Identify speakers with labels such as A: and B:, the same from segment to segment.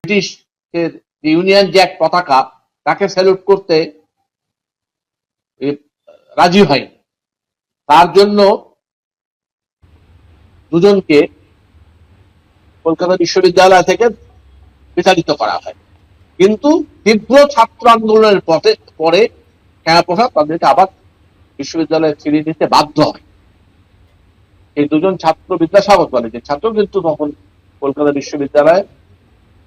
A: British union Jack পতাকা তাকে salute করতে রাজি হয়। তার জন্য দুজনকে কলকাতা বিশ্ববিদ্যালয় থেকে বিতাড়িত করা হয়। কিন্তু তীব্র ছাত্র আন্দোলনের পরে শ্যামাপ্রসাদ তাদেরকে আবার বিশ্ববিদ্যালয়ে ফিরিয়ে দিতে বাধ্য হয়। এই দুজন ছাত্র বিদ্যাসাগর কলেজের ছাত্র, কিন্তু তখন কলকাতা বিশ্ববিদ্যালয়ে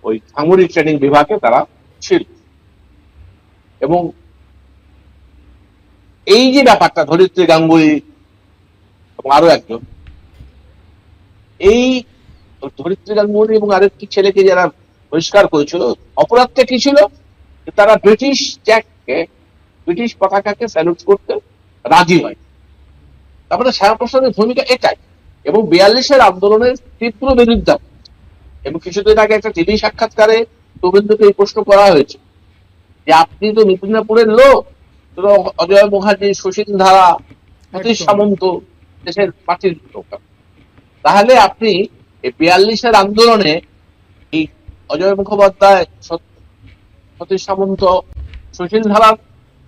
A: ওই সামরিক ট্রেনিং বিভাগে তারা ছিল। এবং এই যে ব্যাপারটা, ধরিত্রী গাঙ্গুলি এবং আরো একজন, এই ধরিত্রী গাঙ্গুলি এবং আরেকটি ছেলেকে যারা বহিষ্কার করেছিল, অপরাধটা কি ছিল? তারা ব্রিটিশ জ্যাককে, ব্রিটিশ পতাকাকে স্যালুট করতে রাজি হয়। তারপরে শ্যামাপ্রসাদের ভূমিকা এটাই। এবং 42-এর আন্দোলনের তীব্র বিরোধিতা। এবং কিছুদিন আগে একটা টিভি সাক্ষাৎকারে শুভেন্দুকে এই প্রশ্ন করা হয়েছে যে আপনি তো মিদনাপুরের লোক, অজয় মুখার্জি, সুশীল ধারা, সতীশ সামন্ত দেশের পার্টির লোক, তাহলে আপনি এই 42-এর আন্দোলনে এই অজয় মুখোপাধ্যায়, সতীশ সামন্ত, সুশীল ধারার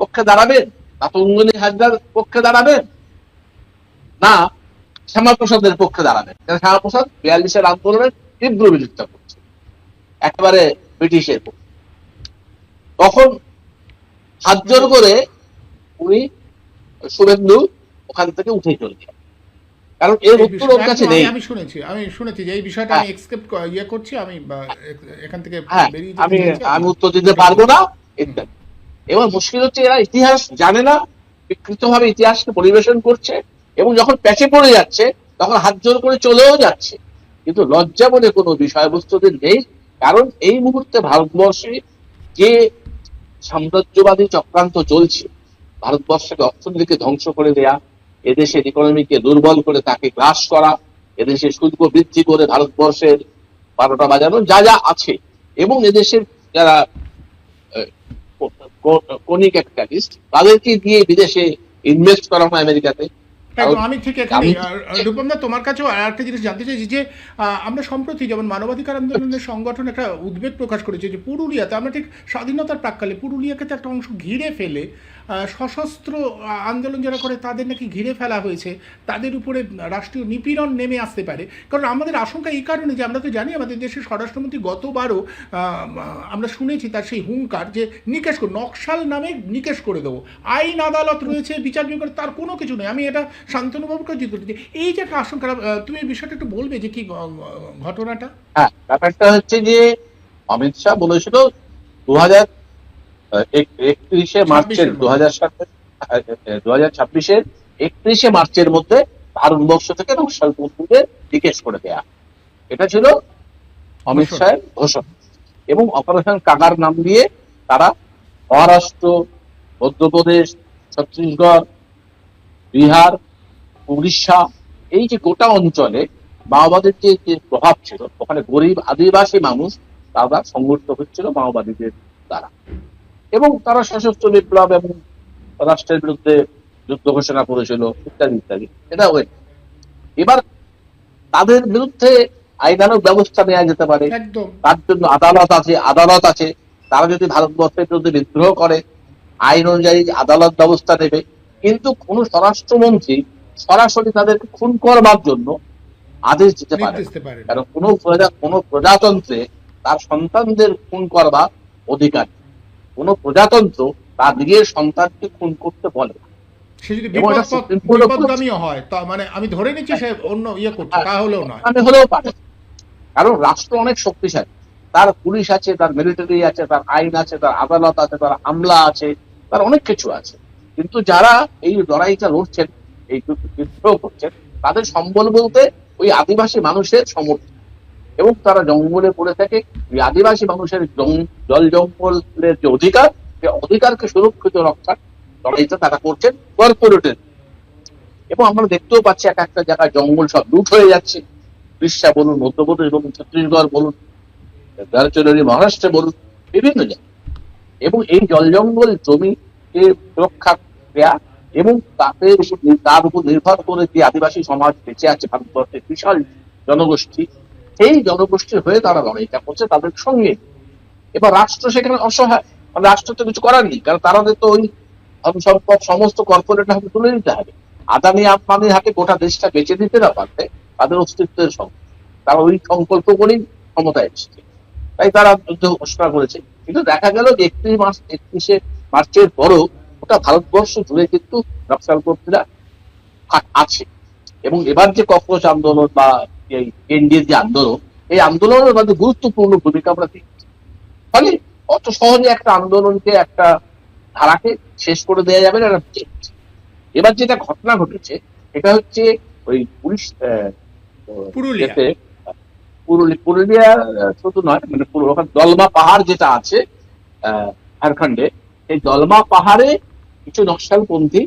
A: পক্ষে দাঁড়াবেন, তাতঙ্গিনী হাজরার পক্ষে দাঁড়াবেন, না শ্যামাপ্রসাদের পক্ষে দাঁড়াবেন? শ্যামাপ্রসাদ 42-এর আন্দোলনের তীব্র বিরোধিতা করছে, একেবারে ব্রিটিশের পক্ষে। তখন হাত জোর করে উনি শুভেন্দু ওখান থেকে উঠে চলে যায়, কারণ এর উত্তর ওর কাছে নেই।
B: আমি শুনেছি যে এই বিষয়টা আমি এক্সেপ্ট করছি, আমি এখান থেকে
A: আমি উত্তর দিতে পারবো না। এবার মুশকিল হচ্ছে এরা ইতিহাস জানে না, বিকৃতভাবে ইতিহাসকে পরিবেশন করছে, এবং যখন প্যাচে পড়ে যাচ্ছে তখন হাত জোর করে চলেও যাচ্ছে। কিন্তু লজ্জা বলে কোনো বিষয়বস্তুদের নেই, কারণ এই মুহূর্তে ভারতবর্ষে যে সাম্রাজ্যবাদী চক্রান্ত চলছে, ভারতবর্ষকে অর্থনীতিকে ধ্বংস করে দেয়া, এদেশের ইকোনমিকে দুর্বল করে তাকে গ্রাস করা, এদেশে শুল্ক বৃদ্ধি করে ভারতবর্ষের 12টা বাজানো যা যা আছে, এবং এদেশের যারা কোনি ক্যাপিটালিস্ট তাদেরকে দিয়ে বিদেশে ইনভেস্ট করানো আমেরিকাতে।
B: আমি ঠিক এখানে রূপমদা তোমার কাছেও আর একটা জিনিস জানতে চাইছি যে আমরা সম্প্রতি যেমন মানবাধিকার আন্দোলনের সংগঠন একটা উদ্বেগ প্রকাশ করেছে যে পুরুলিয়াতে, আমরা ঠিক স্বাধীনতার প্রাক্কালে পুরুলিয়াকে তো একটা অংশ ঘিরে ফেলে সশস্ত্র আন্দোলন যারা করে তাদের নাকি ঘিরে ফেলা হয়েছে, তাদের উপরে রাষ্ট্রীয় নিপীড়ন নেমে আসতে পারে। কারণ আমাদের আশঙ্কা এই কারণে যে আমরা তো জানি আমাদের দেশের স্বরাষ্ট্রমন্ত্রী গতবারও আমরা শুনেছি তার সেই হুঙ্কার যে নিকেশ করে, নকশাল নামে নিকেশ করে দেবো, আইন আদালত রয়েছে, বিচার বিভাগ, তার কোনো কিছু নেই। আমি এটা শান্তনুবাবুকে জিজ্ঞেস করছি, এই যে একটা আশঙ্কা, তুমি এই বিষয়টা একটু বলবে যে কি ঘটনাটা?
A: হ্যাঁ, ব্যাপারটা হচ্ছে যে অমিত শাহ বলেছিল 2031 মার্চের 2026-এর 31 মার্চের মধ্যে ভারতবর্ষ থেকে নকশালপন্থীদের নিকেশ করে দেয়া। এটা ছিল অমিত শাহের ঘোষণা। এবং অপারেশন কাগার নাম দিয়ে তারা মহারাষ্ট্র, মধ্যপ্রদেশ, ছত্তিশগড়, বিহার, উড়িষ্যা, এই যে গোটা অঞ্চলে মাওবাদীর যে প্রভাব ছিল, ওখানে গরিব আদিবাসী মানুষ তারা সংগঠিত হচ্ছিল মাওবাদীদের দ্বারা, এবং তারা সশস্ত্র বিপ্লব এবং রাষ্ট্রের বিরুদ্ধে যুদ্ধ ঘোষণা করেছিল ইত্যাদি ইত্যাদি। এটা ওই এবার তাদের বিরুদ্ধে আইনানুগ ব্যবস্থা নেওয়া যেতে পারে, তার জন্য আদালত আছে। তারা যদি ভারতবর্ষের বিরুদ্ধে বিদ্রোহ করে আইন অনুযায়ী আদালত ব্যবস্থা নেবে। কিন্তু কোন স্বরাষ্ট্রমন্ত্রী সরাসরি তাদেরকে খুন করবার জন্য আদেশ দিতে পারে, কারণ কোন প্রজাতন্ত্রে তার সন্তানদের খুন করবার অধিকার, কোন প্রজাতন্ত্র তার নিজের সন্তানকে খুন করতে বলে না।
B: সে যদি বিপদগামীও হয়, মানে আমি ধরে নিচ্ছি সে অন্য করছে, তাহলেও নয়,
A: হলেও পারে। কারণ রাষ্ট্র অনেক শক্তিশালী, তার পুলিশ আছে, তার মিলিটারি আছে, তার আইন আছে, তার আদালত আছে, তার আমলা আছে, তার অনেক কিছু আছে। কিন্তু যারা এই লড়াইটা লড়ছেন, এই বিদ্রোহ করছেন, তাদের সম্বল বলতে ওই আদিবাসী মানুষের সমর্থন, এবং তারা জঙ্গলে পড়ে থাকে। ওই আদিবাসী মানুষের জল জঙ্গলের যে অধিকার, সে অধিকারকে সুরক্ষিত রক্ষার লড়াইটা তারা করছেন কর্পোরেটের। এবং আমরা দেখতেও পাচ্ছি এক একটা জায়গায় জঙ্গল সব লুট হয়ে যাচ্ছে, উড়িষ্যা বলুন, মধ্যপ্রদেশ বলুন, ছত্তিশগড় বলুন, মহারাষ্ট্রে বলুন, বিভিন্ন জায়গায়। এবং এই জল জঙ্গল জমিকে সুরক্ষা দেয়া এবং তার উপর নির্ভর করে যে আদিবাসী সমাজ বেঁচে আছে ভারতবর্ষের বিশাল জনগোষ্ঠী, সেই জনগোষ্ঠীর হয়ে তারা লড়াইটা করছে তাদের সঙ্গে। এবার রাষ্ট্র সেখানে অসহায়, মানে রাষ্ট্র তো কিছু করার নেই, কারণ তাদের তো ওই ধন সম্পদ সমস্ত কর্পোরেট হাতে তুলে নিতে হবে। আদানি আম্বানির হাতে গোটা দেশটা বেঁচে দিতে না পারলে তাদের অস্তিত্বের সঙ্গে তারা ওই সংকল্প করেই ক্ষমতায় এসেছে, তাই তারা যুদ্ধ ঘোষণা করেছে। কিন্তু দেখা গেল যে 31শে মার্চের পরও ওটা ভারতবর্ষ জুড়ে কিন্তু নকশালপন্থীরা আছে। এবং এবার যে ককরোচ আন্দোলন বা এই এনডিএর যে আন্দোলন, এই আন্দোলনের মধ্যে গুরুত্বপূর্ণ ভূমিকা আমরা দেখছি। ফলে অত সহজে একটা আন্দোলনকে, একটা ধারাকে শেষ করে দেওয়া যাবে না। এবার যেটা ঘটনা ঘটেছে এটা হচ্ছে ওই পুলিশ
B: পুরুলিয়া।
A: পুরুলিয়া শুধু নয়, মানে পুরো ওখানে দলমা পাহাড় যেটা আছে ঝাড়খণ্ডে, এই দলমা পাহাড়ে কিছু নকশালপন্থী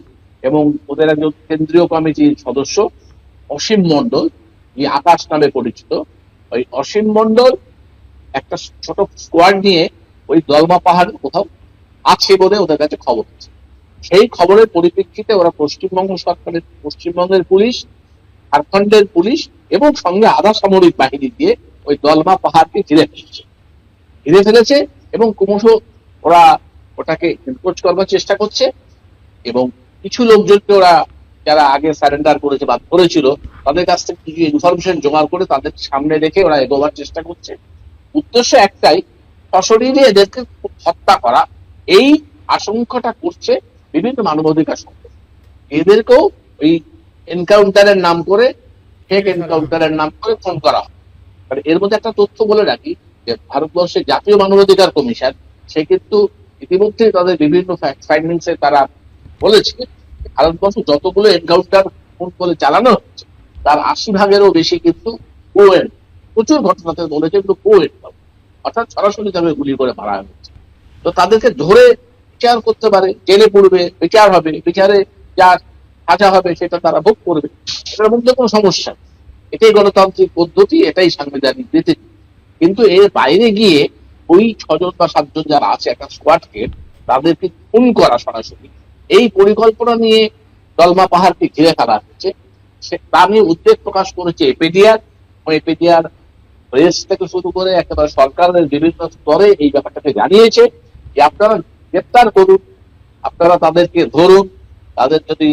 A: এবং ওদের একজন কেন্দ্রীয় কমিটির সদস্য অসীম মন্ডল, এই আকাশ নামে পরিচিত, ওই অসীম মন্ডল একটা ছোট স্কোয়াড নিয়ে ওই দলমা পাহাড় কোথাও আছে বলে ওদের কাছে খবর আছে। সেই খবরের পরিপ্রেক্ষিতে ওরা পশ্চিমবঙ্গ সরকারের, পশ্চিমবঙ্গের পুলিশ, ঝাড়খণ্ডের পুলিশ এবং সঙ্গে আধা সামরিক বাহিনী দিয়ে ওই দলমা পাহাড়কে ঘিরে ফেলেছে এবং ক্রমশ ওরা ওটাকে এনক্রোচ করবার চেষ্টা করছে। এবং কিছু লোকজনকে ওরা, যারা আগে সারেন্ডার করেছে বা করেছিল, তাদের কাছ থেকে কিছু ইনফরমেশন জোগাড় করে তাদের সামনে রেখে ওরা এগোবার চেষ্টা করছে। উদ্দেশ্য একটাই, সশরীরে এদেরকে হত্যা করা। এই আশঙ্কাটা করছে বিভিন্ন মানবাধিকার সংগঠন। এদেরকেও ওই এনকাউন্টারের নাম করে, ফেক এনকাউন্টারের নাম করে ফোন করা হয়। এর মধ্যে একটা তথ্য বলে রাখি যে ভারতবর্ষের জাতীয় মানবাধিকার কমিশন সে কিন্তু ইতিমধ্যে তাদের বিভিন্ন ফ্যাক্ট ফাইন্ডিংসে তারা বলেছে ভারতবর্ষ যতগুলো এনকাউন্টার ফোন করে চালানো হচ্ছে তার 80% বেশি কিন্তু কোয়েন, প্রচুর ঘটনাতে বলেছে কিন্তু কোয়েন, অর্থাৎ সরাসরি ভাবে গুলি করে মারা হচ্ছে। তো তাদেরকে ধরে বিচার করতে পারে, জেলে পড়বে, বিচার হবে, বিচারে যা সাজা হবে সেটা তারা ভোগ করবে, এটার মধ্যে কোনো সমস্যা নেই। এটাই গণতান্ত্রিক পদ্ধতি, এটাই সাংবিধানিক নীতি। কিন্তু এর বাইরে গিয়ে ওই 6জন বা 7জন যারা আছে একটা স্কোয়াডকে, তাদেরকে খুন করা সরাসরি, এই পরিকল্পনা নিয়ে দলমা পাহাড়কে ঘিরে ফেলা হচ্ছে। তা নিয়ে উদ্বেগ প্রকাশ করেছে এপিডিআর। এপিডিআর প্রেস থেকে শুরু করে একেবারে সরকারের বিভিন্ন স্তরে এই ব্যাপারটাকে জানিয়েছে যে আপনারা গ্রেপ্তার করুন, আপনারা তাদেরকে ধরুন, তাদের যদি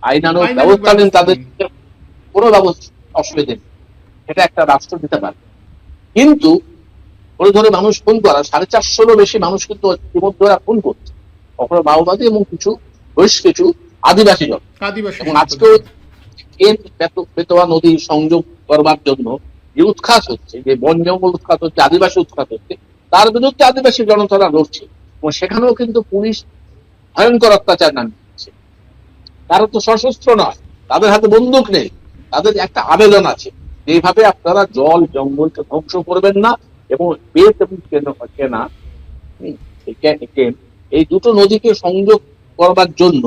A: আইনানুগ ব্যবস্থা নেন তাদের কোনো ব্যবস্থা অসুবিধে নেই, এটা একটা রাষ্ট্র দিতে পারে। কিন্তু ওরা ধরে মানুষ খুন করা, 450 বেশি মানুষ কিন্তু ইতিমধ্যে ওরা খুন করছে, কখনো মাওবাদী এবং বেশ কিছু আদিবাসী জন। এবং আজকে বেতোয়া নদী সংযোগ করবার জন্য যে উৎখাত হচ্ছে, যে বন জঙ্গল উৎখাত হচ্ছে, আদিবাসী উৎখাত হচ্ছে, তার বিরুদ্ধে আদিবাসী জনতারা লড়ছে। এবং সেখানেও কিন্তু পুলিশ ভয়ঙ্কর অত্যাচার নামিয়েছে। তারা তো সশস্ত্র নয়, তাদের হাতে বন্দুক নেই, তাদের একটা আবেদন আছে এইভাবে আপনারা জল জঙ্গলকে ধ্বংস করবেন না। এবং বেত এবং কেনা এই দুটো নদীকে সংযোগ করবার জন্য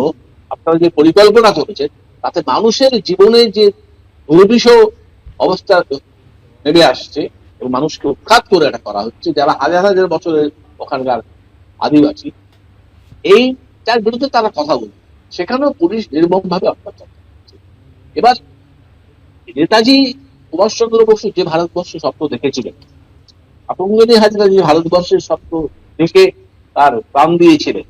A: আপনারা যে পরিকল্পনা করেছেন তাতে মানুষের জীবনে যে দুর্বিষহ অবস্থা নেমে আসছে এবং মানুষকে উৎখাত করে এটা করা হচ্ছে, যারা হাজার হাজার বছরের ওখানকার আদিবাসী, এইটার বিরুদ্ধে তারা কথা বলছে, সেখানেও পুলিশ নির্মম ভাবে অত্যাচার করছে। এবার নেতাজি সুভাষচন্দ্র বসু যে ভারতবর্ষ স্বপ্ন দেখেছিলেন, আপঙ্গনি হাজরা যে ভারতবর্ষের স্বপ্ন দেখে তার প্রাণ দিয়েছিলেন,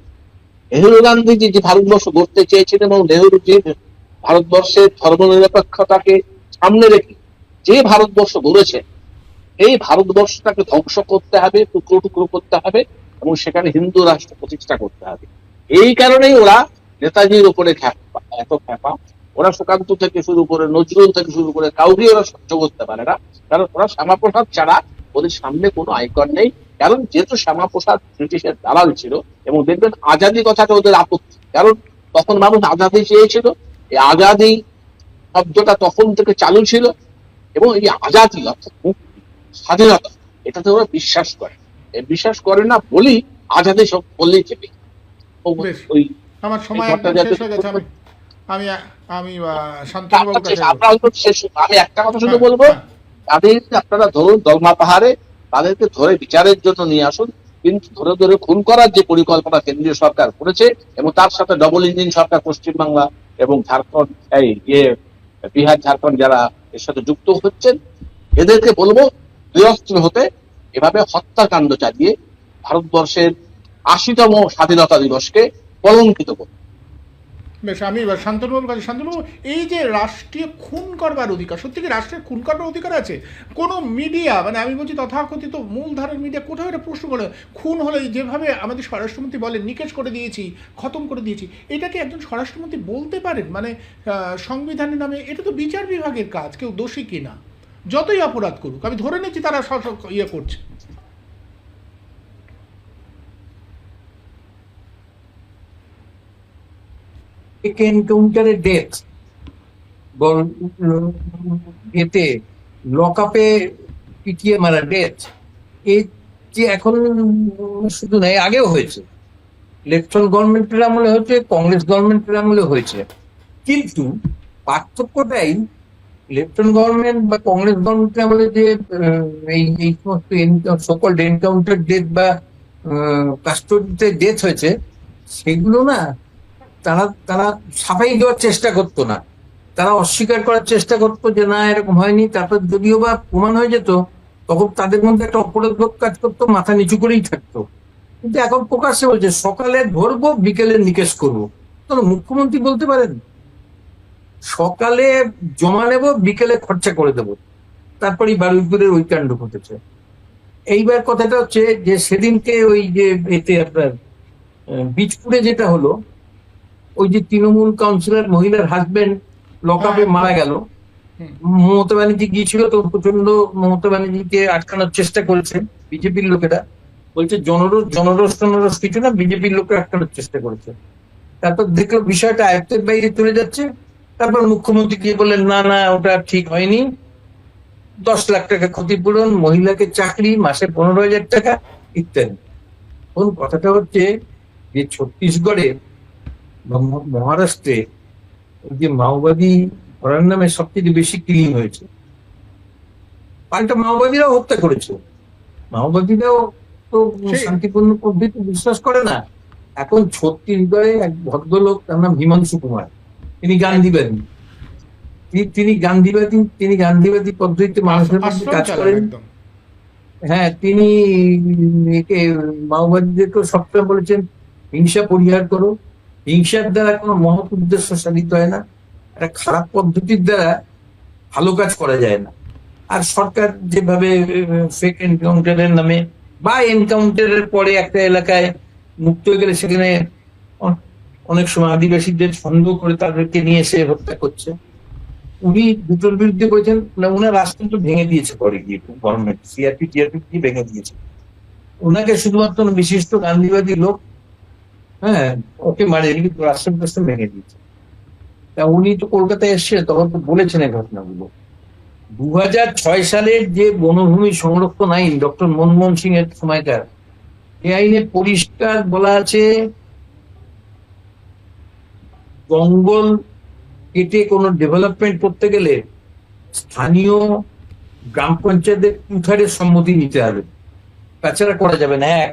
A: নেহরু গান্ধীজি যে ভারতবর্ষ গড়তে চেয়েছিলেন এবং নেহরু যে ভারতবর্ষের ধর্মনিরপেক্ষতাকে সামনে রেখে যে ভারতবর্ষ গড়েছেন, এই ভারতবর্ষটাকে ধ্বংস করতে হবে, টুকরো টুকরো করতে হবে এবং সেখানে হিন্দু রাষ্ট্র প্রতিষ্ঠা করতে হবে। এই কারণেই ওরা নেতাজির উপরে এত খ্যাপা। ওরা সুকান্ত থেকে শুরু করে নজরুল থেকে শুরু করে কাউকে ওরা সহ্য করতে পারে না, কারণ ওরা শ্যামাপ্রসাদ ছাড়া ওদের সামনে কোনো আইকন নেই। কারণ যেহেতু শ্যামাপ্রসাদ ব্রিটিশের দালাল ছিল, এবং দেখবেন আজাদি কথাটা ওদের আপত্তি, কারণ তখন মানুষ আজাদি চেয়েছিল, এই আজাদি শব্দটা তখন থেকে চালু ছিল, এবং এই আজাদি অর্থাৎ মুক্তি, স্বাধীনতা, এটাতে ওরা বিশ্বাস করে। বিশ্বাস করে না বলি আজাদি সব বললেই চেপে।
B: ওই আমার সময় শেষ হয়ে গেছে, আমি
A: আমি একটা কথা শুধু বলবো, তাদের আপনারা ধরুন দলমা পাহাড়ে তাদেরকে ধরে বিচারের জন্য নিয়ে আসুন, কিন্তু ধরে ধরে খুন করার যে পরিকল্পনা কেন্দ্রীয় সরকার করেছে এবং তার সাথে ডবল ইঞ্জিন সরকার পশ্চিমবাংলা এবং ঝাড়খণ্ড, বিহার ঝাড়খণ্ড যারা এর সাথে যুক্ত হচ্ছেন, এদেরকে বলবো নিরস্ত্র হতে। এভাবে হত্যাকাণ্ড চালিয়ে ভারতবর্ষের 80তম স্বাধীনতা দিবসকে কলঙ্কিত করবে।
B: বেশ, আমি এবার শান্তনুবাবুর কাছে। শান্তনুবাবু, এই যে রাষ্ট্রীয় খুন করবার অধিকার, সত্যি কি রাষ্ট্রের খুন করবার অধিকার আছে? কোনো মিডিয়া, মানে আমি বলছি তথাকথিত মূলধারার মিডিয়া, কোথাও এটা প্রশ্ন করে খুন হলে যেভাবে আমাদের স্বরাষ্ট্রমন্ত্রী বলেন নিকেশ করে দিয়েছি, খতম করে দিয়েছি, এটা কি একজন স্বরাষ্ট্রমন্ত্রী বলতে পারেন? মানে সংবিধানের নামে এটা তো বিচার বিভাগের কাজ, কেউ দোষী কিনা যতই অপরাধ করুক, আমি ধরে নিচ্ছি তারা ইয়ে করছে।
C: এনকাউন্টারে ডেথ, এতে লকআপে পিটিয়ে মারা ডেথ, এই যে এখন শুধু নাই, আগেও হয়েছে, লেফটেন্যান্ট গভর্নমেন্টের আমলে হয়েছে, কংগ্রেস গভর্নমেন্টের আমলে হয়েছে। কিন্তু পার্থক্যটাই লেফটেন্যান্ট গভর্নমেন্ট বা কংগ্রেস গভর্নমেন্টের আমলে যে এই এই সমস্ত সকল এনকাউন্টার ডেথ বা কাস্টডিতে ডেথ হয়েছে, সেগুলো না তারা তারা সাফাই দেওয়ার চেষ্টা করতো না, তারা অস্বীকার করার চেষ্টা করতো যে না এরকম হয়নি। তারপর যদিও বা প্রমাণ হয়ে যেত, তখন তাদের মধ্যে একটা অপরাধবোধ কাজ করতো, মাথা নিচু করেই থাকতো। কিন্তু এখন প্রকাশ্যে বলছে সকালে ধরবো বিকেলে নিকেশ করবো। তো মুখ্যমন্ত্রী বলতে পারেন সকালে জমা নেব বিকেলে খরচা করে দেবো, তারপরেই বারুইপুরের ওই কাণ্ড ঘটেছে। এইবার কথাটা হচ্ছে যে সেদিনকে ওই যে এতে আপনার বীজপুরে যেটা হলো, ওই যে তৃণমূল কাউন্সিলর মহিলার হাজবেন্ড লকআপে মারা গেল, মমতা ব্যানার্জি গিয়েছিল, তো প্রচন্ড মমতা ব্যানার্জিকে আটকানোর চেষ্টা করেছে বিজেপির লোকেরা, বলছে জনরোষ টনরোষ কিছু না, বিজেপির লোকেরা আটকানোর চেষ্টা করেছে। তারপর দেখলো বিষয়টা আয়ত্তের বাইরে চলে যাচ্ছে, তারপর মুখ্যমন্ত্রী গিয়ে বললেন না না ওটা ঠিক হয়নি, 10 লাখ টাকা ক্ষতিপূরণ, মহিলাকে চাকরি, মাসে 15,000 টাকা ইত্যাদি। এখন কথাটা হচ্ছে যে ছত্তিশগড়ে বা মহারাষ্ট্রে যে মাওবাদী ধরার নামে সবচেয়ে বেশি কিলিং হয়েছে, পাল্টা মাওবাদীরাও হত্যা করেছে। মাওবাদীরাও তো শান্তিপূর্ণ পদ্ধতি বিশ্বাস করে না। এখন ছত্তিশগড়ে এক ভদ্রলোক, তার নাম হিমাংশু কুমার, তিনি গান্ধীবাদী, তিনি গান্ধীবাদী পদ্ধতিতে মানুষের মধ্যে কাজ করেন। হ্যাঁ, তিনি মাওবাদীদেরকে সবসময় বলেছেন হিংসা পরিহার করো, হিংসার দ্বারা কোনো মহৎ উদ্দেশ্য সাধিত হয় না, একটা খারাপ পদ্ধতির দ্বারা ভালো কাজ করা যায় না। আর সরকার যেভাবে ফেক এনকাউন্টারের নামে বা এনকাউন্টারের পরে একটা এলাকায় মুক্ত হয়ে গেলে সেখানে অনেক সময় আদিবাসীদের সন্দেহ করে তাদেরকে নিয়ে এসে হত্যা করছে। উনি দুটোর বিরুদ্ধে বলেছেন না, উনার রাষ্ট্রযন্ত্র ভেঙে দিয়েছে পরে গিয়ে গভর্নমেন্ট, সিআরপি দিয়ে ভেঙে দিয়েছে। ওনাকে শুধুমাত্র বিশিষ্ট গান্ধীবাদী লোক, হ্যাঁ, ওকে মারেনি, কিন্তু রাষ্ট্রযন্ত্র ভেঙে দিয়েছে। তা উনি তো কলকাতায় এসছে, তখন তো বলেছেন এই ঘটনাগুলো। 2006 সালের যে বনভূমি সংরক্ষণ আইন ডক্টর মনমোহন সিং এর সময়কার, এই আইনে পরিষ্কার বলা আছে জঙ্গল কেটে কোনো ডেভেলপমেন্ট করতে গেলে স্থানীয় গ্রাম পঞ্চায়েতের 2/3 সম্মতি নিতে হবে, তাছাড়া করা যাবে না। 1,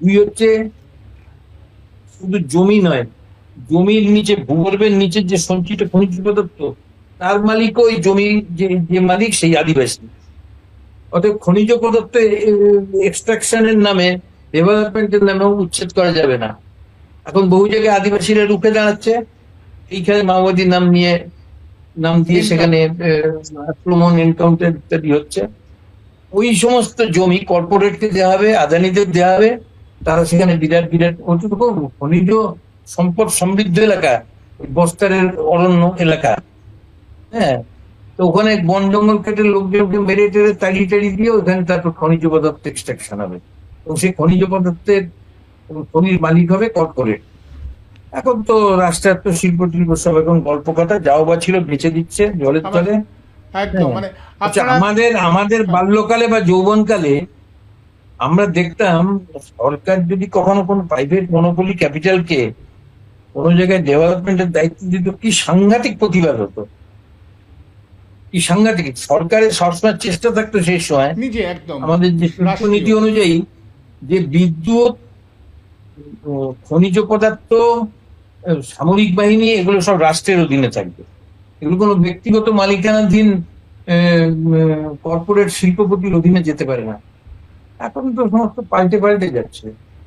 C: 2 হচ্ছে শুধু জমি নয়, জমির নিচে ভূগর্ভের নিচে যে সঞ্চিত খনিজ পদার্থ, তার মালিক ওই জমি, যে মালিক সেই আদিবাসী। অতএব খনিজ পদার্থ এক্সট্রাকশনের নামে, ডেভেলপমেন্টের নামেও উচ্ছেদ করা যাবে না। এখন বহু জায়গায় আদিবাসীরা রুখে দাঁড়াচ্ছে, এইখানে মাওবাদী নাম দিয়ে সেখানে আক্রমণ, এনকাউন্টার ইত্যাদি হচ্ছে। ওই সমস্ত জমি কর্পোরেটকে দেওয়া হবে, আদানিদের দেওয়া হবে, তারা সেখানে বিরাট বিরাট খনিজ সম্পদ সমৃদ্ধ এলাকা, বস্তারের অরণ্য এলাকা, হ্যাঁ, তো ওখানে বন জঙ্গল কেটে লোকজনকে মেরে টেরে তাড়িয়ে দিয়ে ওখানে তারপর খনিজ পদার্থ এক্সট্রাকশন হবে, এবং সেই খনিজ পদার্থের খনির মালিক হবে কর্পোরেট। এখন তো রাষ্ট্রায়ত্ত শিল্প টিল্প সব এখন গল্প কথা, যাও বা ছিল বেঁচে দিচ্ছে জলের তলে। আচ্ছা, আমাদের বাল্যকালে বা যৌবনকালে আমরা দেখতাম সরকার যদি কখনো কোনো প্রাইভেট মনোপলি ক্যাপিটালকে কোনো জায়গায় ডেভেলপমেন্টের দায়িত্ব দিত, কি সাংঘাতিক প্রতিবাদ হতো, কি সাংঘাতিক। সরকারের সবসময় চেষ্টা থাকতো সেই সময় আমাদের যে শিল্পনীতি অনুযায়ী যে বিদ্যুৎ, খনিজ পদার্থ, সামরিক বাহিনী, এগুলো সব রাষ্ট্রের অধীনে থাকবে, এগুলো কোনো ব্যক্তিগত মালিকানাধীন কর্পোরেট শিল্পপতির অধীনে যেতে পারে না। এখন তো সমস্ত পাল্টে পাল্টে যাচ্ছে।